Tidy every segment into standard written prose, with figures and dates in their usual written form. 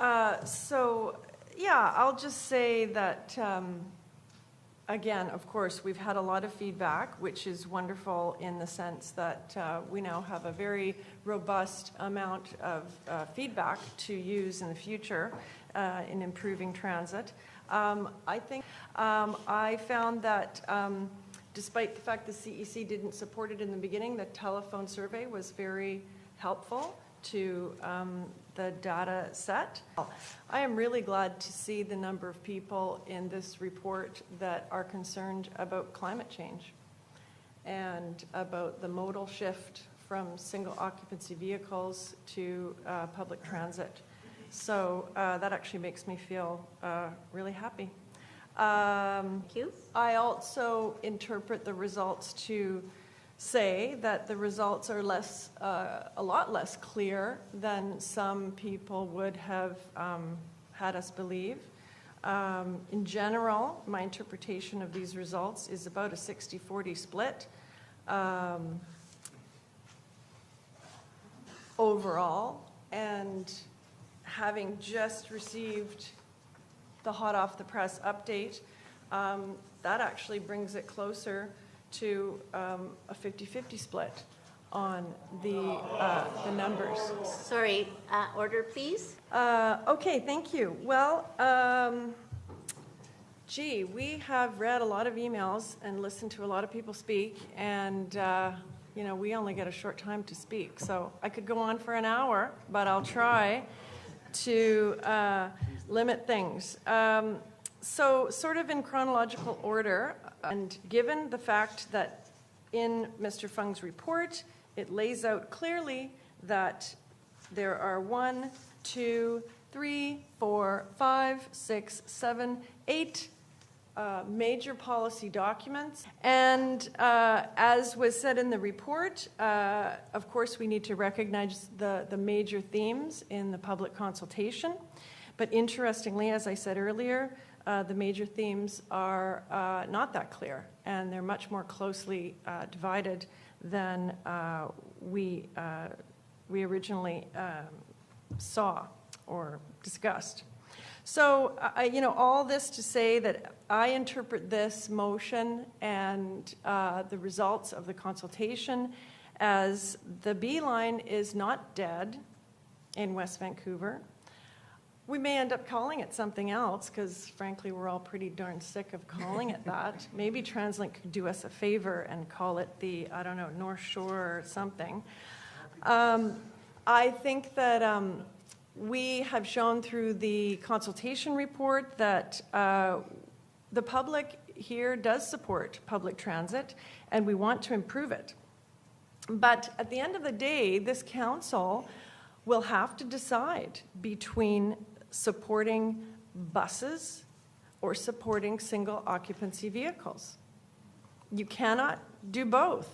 Yeah, I'll just say that, again, of course, we've had a lot of feedback, which is wonderful in the sense that we now have a very robust amount of feedback to use in the future in improving transit. I think I found that despite the fact the CEC didn't support it in the beginning, the telephone survey was very helpful to the data set. I am really glad to see the number of people in this report that are concerned about climate change and about the modal shift from single occupancy vehicles to public transit. So that actually makes me feel really happy. Thank you. I also interpret the results to say that the results are a lot less clear than some people would have had us believe. In general, my interpretation of these results is about a 60-40 split overall, and having just received the hot off the press update, that actually brings it closer to a 50-50 split on the numbers. Sorry, order please. Okay, thank you. Well, gee, we have read a lot of emails and listened to a lot of people speak, and you know, we only get a short time to speak. So I could go on for an hour, but I'll try to limit things. So sort of in chronological order, and given the fact that in Mr. Fung's report, it lays out clearly that there are 1, 2, 3, 4, 5, 6, 7, 8 major policy documents. And as was said in the report, of course, we need to recognize the major themes in the public consultation. But interestingly, as I said earlier, the major themes are not that clear, and they're much more closely divided than we originally saw or discussed. So, you know, all this to say that I interpret this motion and the results of the consultation as the B line is not dead in West Vancouver. We may end up calling it something else because, frankly, we're all pretty darn sick of calling it that. Maybe TransLink could do us a favor and call it the, I don't know, North Shore or something. I think that we have shown through the consultation report that the public here does support public transit, and we want to improve it. But at the end of the day, this council will have to decide between supporting buses or supporting single occupancy vehicles. You cannot do both.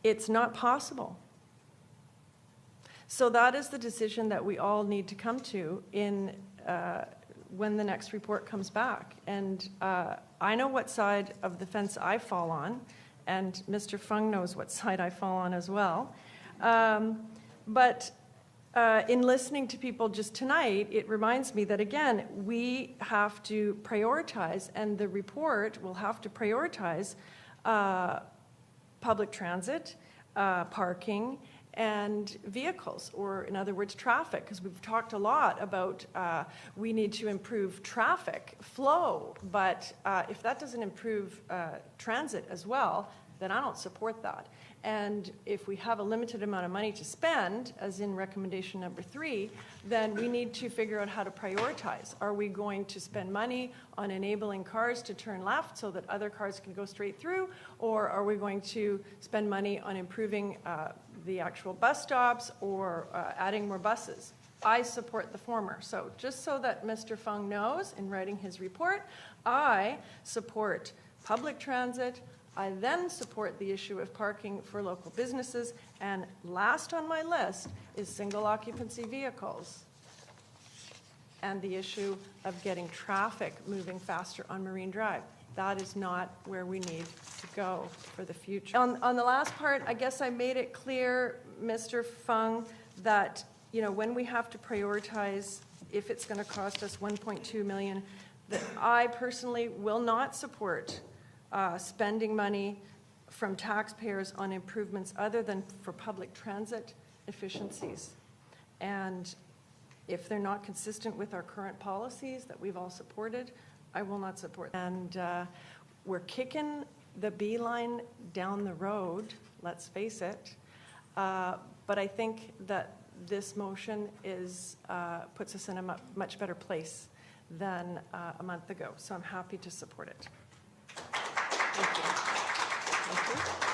It's not possible. So that is the decision that we all need to come to in when the next report comes back. And I know what side of the fence I fall on, and Mr. Fung knows what side I fall on as well. But in listening to people just tonight, it reminds me that, again, we have to prioritize, and the report will have to prioritize public transit, parking, and vehicles, or in other words, traffic, because we've talked a lot about we need to improve traffic flow, but if that doesn't improve transit as well, then I don't support that. And if we have a limited amount of money to spend, as in recommendation number 3, then we need to figure out how to prioritize. Are we going to spend money on enabling cars to turn left so that other cars can go straight through, or are we going to spend money on improving the actual bus stops or adding more buses? I support the former. So just so that Mr. Fung knows in writing his report, I support public transit. I then support the issue of parking for local businesses, and last on my list is single occupancy vehicles and the issue of getting traffic moving faster on Marine Drive. That is not where we need to go for the future. On the last part, I guess I made it clear, Mr. Fung, that when we have to prioritize, if it's going to cost us 1.2 million, that I personally will not support spending money from taxpayers on improvements other than for public transit efficiencies. And if they're not consistent with our current policies that we've all supported, I will not support. And we're kicking the beeline down the road, let's face it. But I think that this motion puts us in a much better place than a month ago. So I'm happy to support it. Thank you. Thank you.